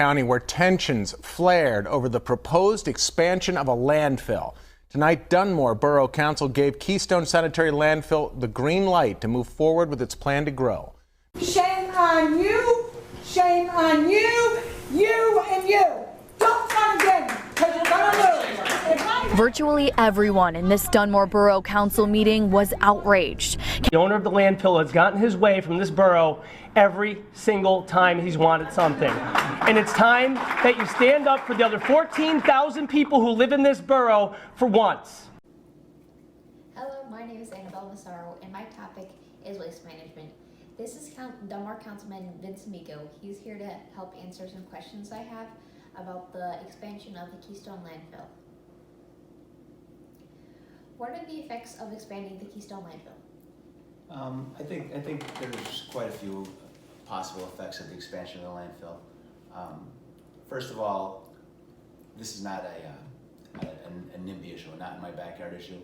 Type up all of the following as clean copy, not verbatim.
County, where tensions flared over the proposed expansion of a landfill. Tonight, Dunmore Borough Council gave Keystone Sanitary Landfill the green light to move forward with its plan to grow. Shame on you, you and you. Don't come again, because you're gonna lose. Virtually everyone in this Dunmore Borough Council meeting was outraged. The owner of the landfill has gotten his way from this borough every single time he's wanted something. And it's time that you stand up for the other 14,000 people who live in this borough for once. Hello, my name is Annabelle Massaro, and my topic is waste management. This is Dunmore Councilman Vince Amico. He's here to help answer some questions I have about the expansion of the Keystone landfill. What are the effects of expanding the Keystone landfill? I think there's quite a few possible effects of the expansion of the landfill. First of all, this is not a NIMBY issue, not in my backyard issue.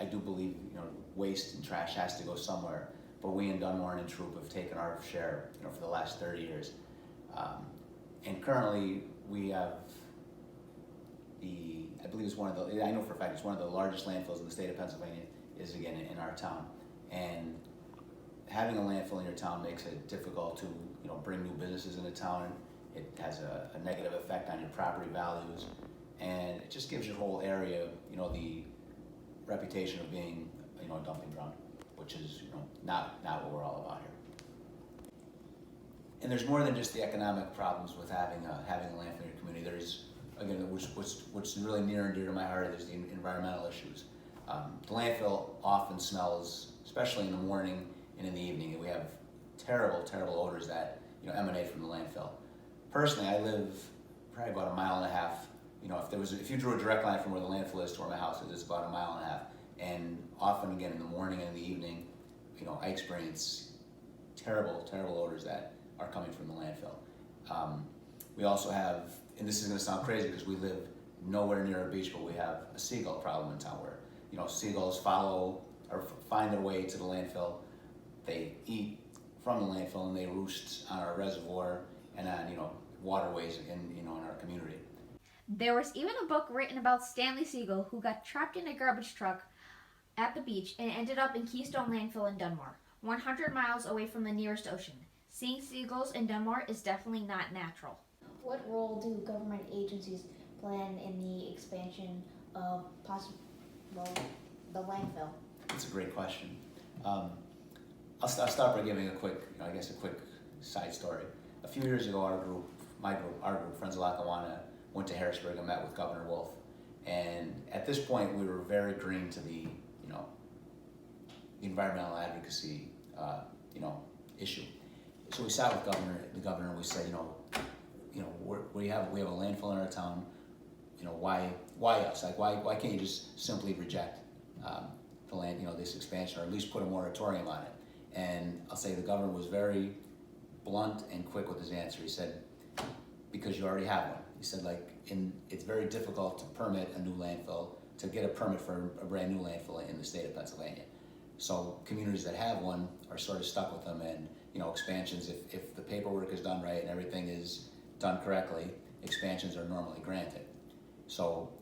I do believe waste and trash has to go somewhere, but we in Dunmore and in Troop have taken our share for the last 30 years. And currently we have I believe it's one of the, I know for a fact it's one of the largest landfills in the state of Pennsylvania is again in our town. And having a landfill in your town makes it difficult to bring new businesses into town. It has a negative effect on your property values, and it just gives your whole area the reputation of being a dumping ground, which is not what we're all about here. And there's more than just the economic problems with having a landfill in your community. There's again, what's really near and dear to my heart is the environmental issues. The landfill often smells, especially in the morning and in the evening, and we have terrible odors that emanate from the landfill. Personally, I live probably about 1.5 miles. If you drew a direct line from where the landfill is to where my house is, it's about 1.5 miles. And often, again, in the morning and in the evening, I experience terrible odors that are coming from the landfill. We also have, and this is going to sound crazy because we live nowhere near a beach, but we have a seagull problem in town where seagulls find their way to the landfill. They eat from the landfill and they roost on our reservoir and on waterways in our community. There was even a book written about Stanley Siegel, who got trapped in a garbage truck at the beach and ended up in Keystone landfill in Dunmore, 100 miles away from the nearest ocean. Seeing seagulls in Dunmore is definitely not natural. What role do government agencies plan in the expansion of the landfill? That's a great question. I'll start by giving a quick side story. A few years ago, our group, Friends of Lackawanna, went to Harrisburg and met with Governor Wolf. And at this point, we were very green to the environmental advocacy, issue. So we sat with the governor, and we said, we have a landfill in our town. Why us? Like, why can't you just simply reject the land, this expansion, or at least put a moratorium on it? And I'll say the governor was very blunt and quick with his answer. He said, because you already have one. He said, it's very difficult to permit a new landfill, to get a permit for a brand new landfill in the state of Pennsylvania. So communities that have one are sort of stuck with them, and expansions, if the paperwork is done right and everything is done correctly, expansions are normally granted. So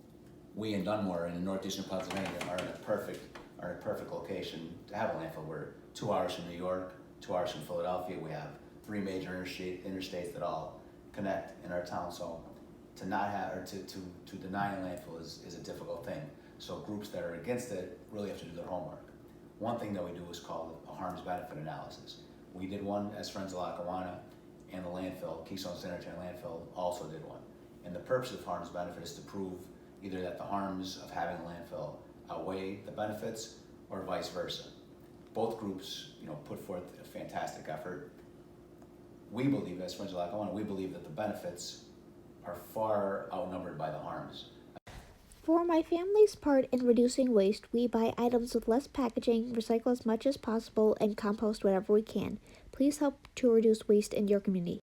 we in Dunmore and in northeastern Pennsylvania are in a perfect location to have a landfill. We're 2 hours from New York, 2 hours from Philadelphia. We have 3 major interstates that all connect in our town. So to not have, or to deny a landfill is a difficult thing. So groups that are against it really have to do their homework. One thing that we do is called a harms benefit analysis. We did one as Friends of Lackawanna, and the landfill, Keystone Sanitary Landfill, also did one. And the purpose of harms benefit is to prove either that the harms of having a landfill outweigh the benefits or vice versa. Both groups, put forth a fantastic effort. We believe, as Friends of Lackawanna, we believe that the benefits are far outnumbered by the harms. For my family's part in reducing waste, we buy items with less packaging, recycle as much as possible, and compost whatever we can. Please help to reduce waste in your community.